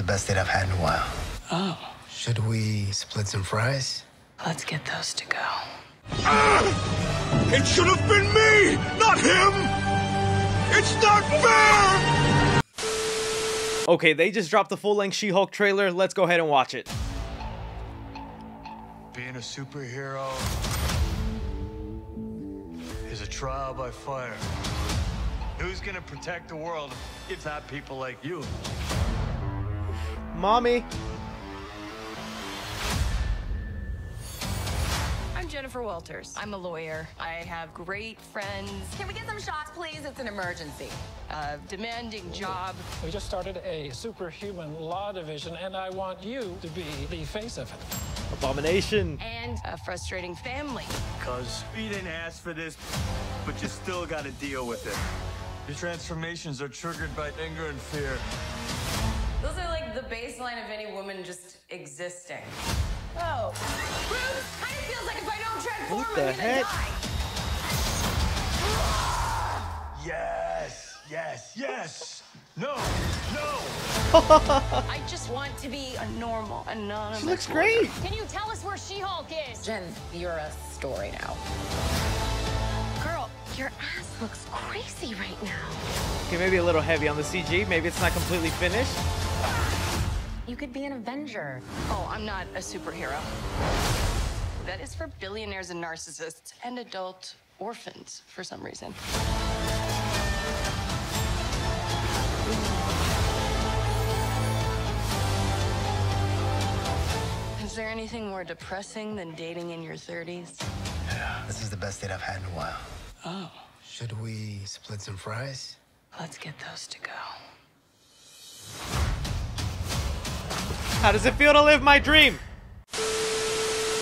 best date I've had in a while. Oh. Should we split some fries? Let's get those to go. It should have been me, not him! It's not fair! Okay, they just dropped the full-length She-Hulk trailer. Let's go ahead and watch it. Being a superhero is a trial by fire. Who's gonna protect the world if not people like you? Mommy. I'm Jennifer Walters. I'm a lawyer. I have great friends. Can we get some shots, please? It's an emergency. A demanding job. We just started a superhuman law division, and I want you to be the face of it. Abomination. And a frustrating family. Cause you didn't ask for this, but you still gotta deal with it. Your transformations are triggered by anger and fear. Those are like the baseline of any woman just existing. Oh. Bruce, kind of feels like if I don't transform, What the I'm gonna heck? die. Yes, yes, yes! No, no! I just want to be a normal, anonymous. She looks great. Can you tell us where She-Hulk is? Jen, you're a story now. Girl, your ass looks crazy right now. Okay, maybe a little heavy on the CG. Maybe it's not completely finished. You could be an Avenger. Oh, I'm not a superhero. That is for billionaires and narcissists and adult orphans for some reason. Is there anything more depressing than dating in your 30s? Yeah, this is the best date I've had in a while. Oh. Should we split some fries? Let's get those to go. How does it feel to live my dream?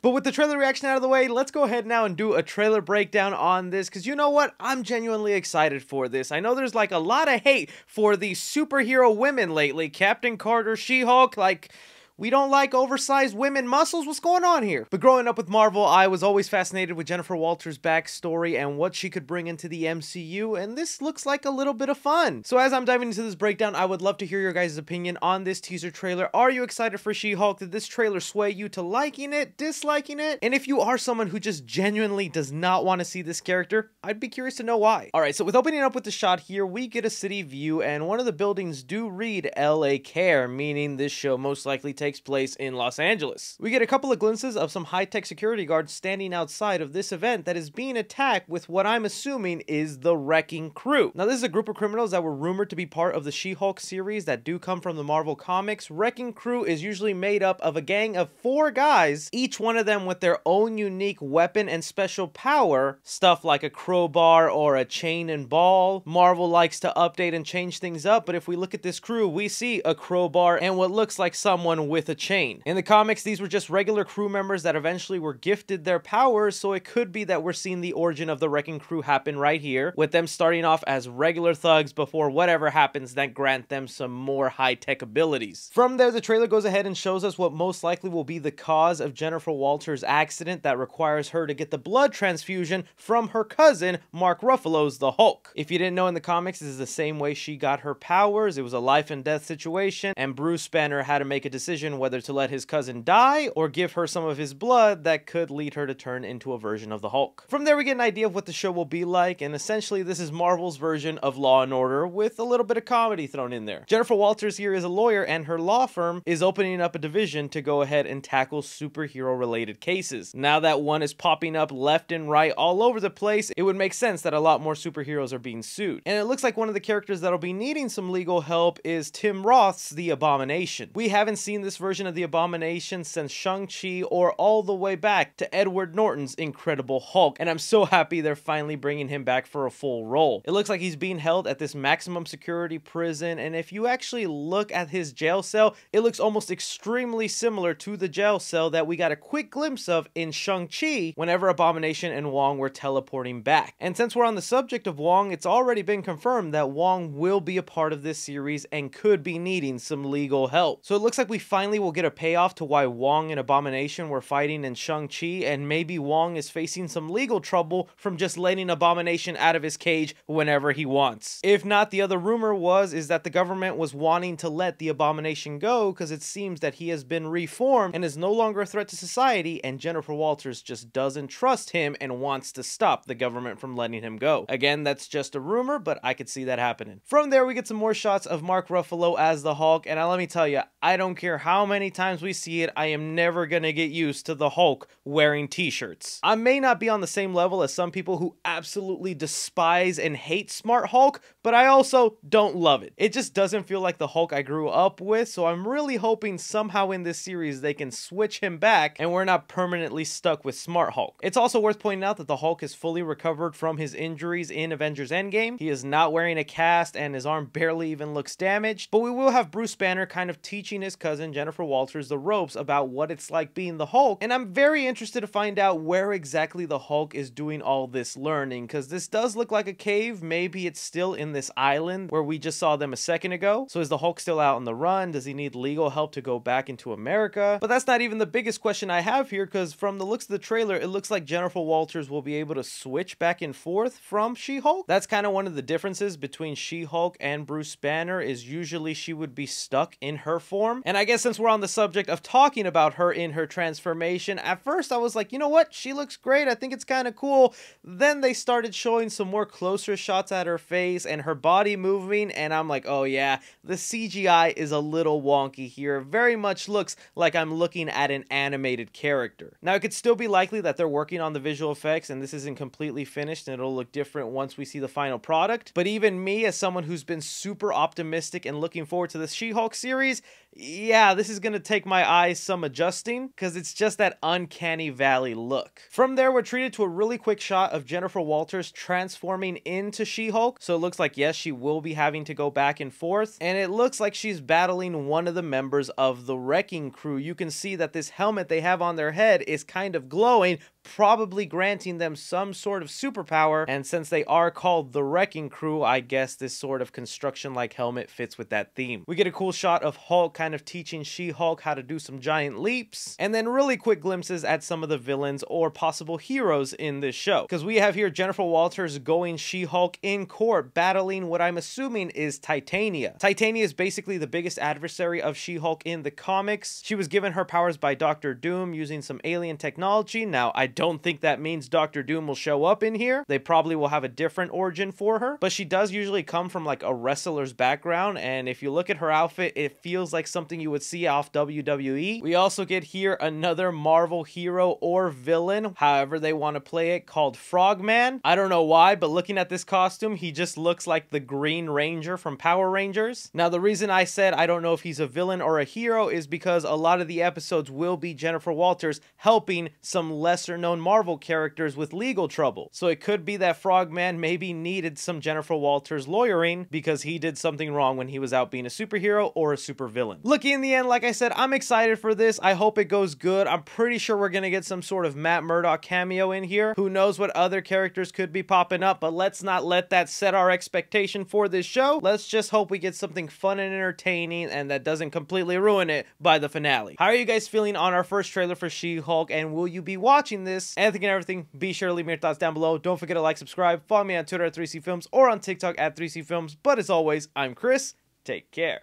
But with the trailer reaction out of the way, let's go ahead now and do a trailer breakdown on this, because you know what? I'm genuinely excited for this. I know there's like a lot of hate for the superhero women lately. Captain Carter, She-Hulk, like... we don't like oversized women muscles. What's going on here? But growing up with Marvel, I was always fascinated with Jennifer Walters' backstory and what she could bring into the MCU, and this looks like a little bit of fun. So as I'm diving into this breakdown, I would love to hear your guys' opinion on this teaser trailer. Are you excited for She-Hulk? Did this trailer sway you to liking it, disliking it? And if you are someone who just genuinely does not want to see this character, I'd be curious to know why. Alright, so with opening up with the shot here, we get a city view, and one of the buildings do read LA Care, meaning this show most likely takes place in Los Angeles. We get a couple of glimpses of some high-tech security guards standing outside of this event that is being attacked with what I'm assuming is the Wrecking Crew. Now, this is a group of criminals that were rumored to be part of the She-Hulk series that do come from the Marvel Comics. Wrecking Crew is usually made up of a gang of 4 guys, each one of them with their own unique weapon and special power, stuff like a crowbar or a chain and ball. Marvel likes to update and change things up, but if we look at this crew, we see a crowbar and what looks like someone with a chain. In the comics, these were just regular crew members that eventually were gifted their powers, so it could be that we're seeing the origin of the Wrecking Crew happen right here, with them starting off as regular thugs before whatever happens that grant them some more high-tech abilities. From there, the trailer goes ahead and shows us what most likely will be the cause of Jennifer Walters' accident that requires her to get the blood transfusion from her cousin, Mark Ruffalo's the Hulk. If you didn't know, in the comics, this is the same way she got her powers. It was a life and death situation, and Bruce Banner had to make a decision whether to let his cousin die or give her some of his blood that could lead her to turn into a version of the Hulk. From there, we get an idea of what the show will be like, and essentially this is Marvel's version of Law & Order with a little bit of comedy thrown in there. Jennifer Walters here is a lawyer, and her law firm is opening up a division to go ahead and tackle superhero related cases. Now that one is popping up left and right all over the place, it would make sense that a lot more superheroes are being sued. And it looks like one of the characters that'll be needing some legal help is Tim Roth's The Abomination. We haven't seen this version of The Abomination since Shang-Chi or all the way back to Edward Norton's Incredible Hulk, and I'm so happy they're finally bringing him back for a full role. It looks like he's being held at this maximum security prison, and if you actually look at his jail cell, it looks almost extremely similar to the jail cell that we got a quick glimpse of in Shang-Chi whenever Abomination and Wong were teleporting back. And since we're on the subject of Wong, it's already been confirmed that Wong will be a part of this series and could be needing some legal help. So it looks like we finally finally we'll get a payoff to why Wong and Abomination were fighting in Shang-Chi, and maybe Wong is facing some legal trouble from just letting Abomination out of his cage whenever he wants. If not, the other rumor is that the government was wanting to let the Abomination go because it seems that he has been reformed and is no longer a threat to society, and Jennifer Walters just doesn't trust him and wants to stop the government from letting him go. Again, that's just a rumor, but I could see that happening. From there, we get some more shots of Mark Ruffalo as the Hulk, and let me tell you, I don't care how many times we see it, I am never gonna get used to the Hulk wearing t-shirts. I may not be on the same level as some people who absolutely despise and hate Smart Hulk, but I also don't love it. It just doesn't feel like the Hulk I grew up with, so I'm really hoping somehow in this series they can switch him back and we're not permanently stuck with Smart Hulk. It's also worth pointing out that the Hulk is fully recovered from his injuries in Avengers Endgame. He is not wearing a cast and his arm barely even looks damaged, but we will have Bruce Banner kind of teaching his cousin Jennifer Walters the ropes about what it's like being the Hulk, and I'm very interested to find out where exactly the Hulk is doing all this learning, because this does look like a cave. Maybe it's still in this island where we just saw them a second ago. So is the Hulk still out on the run? Does he need legal help to go back into America? But that's not even the biggest question I have here, because from the looks of the trailer, it looks like Jennifer Walters will be able to switch back and forth from She-Hulk. That's kind of one of the differences between She-Hulk and Bruce Banner, is usually she would be stuck in her form. And I guess since we're on the subject of talking about her in her transformation, at first I was like, you know what? She looks great. I think it's kind of cool. Then they started showing some more closer shots at her face and her body moving, and I'm like, oh yeah, the CGI is a little wonky here. Very much looks like I'm looking at an animated character. Now, it could still be likely that they're working on the visual effects and this isn't completely finished and it'll look different once we see the final product. But even me, as someone who's been super optimistic and looking forward to the She-Hulk series, yeah, this is going to take my eyes some adjusting because it's just that uncanny valley look. From there, we're treated to a really quick shot of Jennifer Walters transforming into She-Hulk. So it looks like, yes, she will be having to go back and forth. And it looks like she's battling one of the members of the Wrecking Crew. You can see that this helmet they have on their head is kind of glowing, probably granting them some sort of superpower. And since they are called the Wrecking Crew, I guess this sort of construction-like helmet fits with that theme. We get a cool shot of Hulk kind of teaching She-Hulk how to do some giant leaps, and then really quick glimpses at some of the villains or possible heroes in this show. Because we have here Jennifer Walters going She-Hulk in court, battling what I'm assuming is Titania. Titania is basically the biggest adversary of She-Hulk in the comics. She was given her powers by Dr. Doom using some alien technology. Now, I don't think that means Dr. Doom will show up in here. They probably will have a different origin for her, but she does usually come from like a wrestler's background, and if you look at her outfit, it feels like something you would see off WWE. We also get here another Marvel hero or villain, however they want to play it, called Frogman. I don't know why, but looking at this costume, he just looks like the Green Ranger from Power Rangers. Now, the reason I said I don't know if he's a villain or a hero is because a lot of the episodes will be Jennifer Walters helping some lesser known Marvel characters with legal trouble. So it could be that Frogman maybe needed some Jennifer Walters lawyering because he did something wrong when he was out being a superhero or a supervillain. Look, in the end, like I said, I'm excited for this. I hope it goes good. I'm pretty sure we're gonna get some sort of Matt Murdock cameo in here. Who knows what other characters could be popping up, but let's not let that set our expectation for this show. Let's just hope we get something fun and entertaining and that doesn't completely ruin it by the finale. How are you guys feeling on our first trailer for She-Hulk, and will you be watching this? Anything and everything, be sure to leave me your thoughts down below. Don't forget to like, subscribe, follow me on Twitter at 3C Films or on TikTok at 3C Films. But as always, I'm Chris. Take care.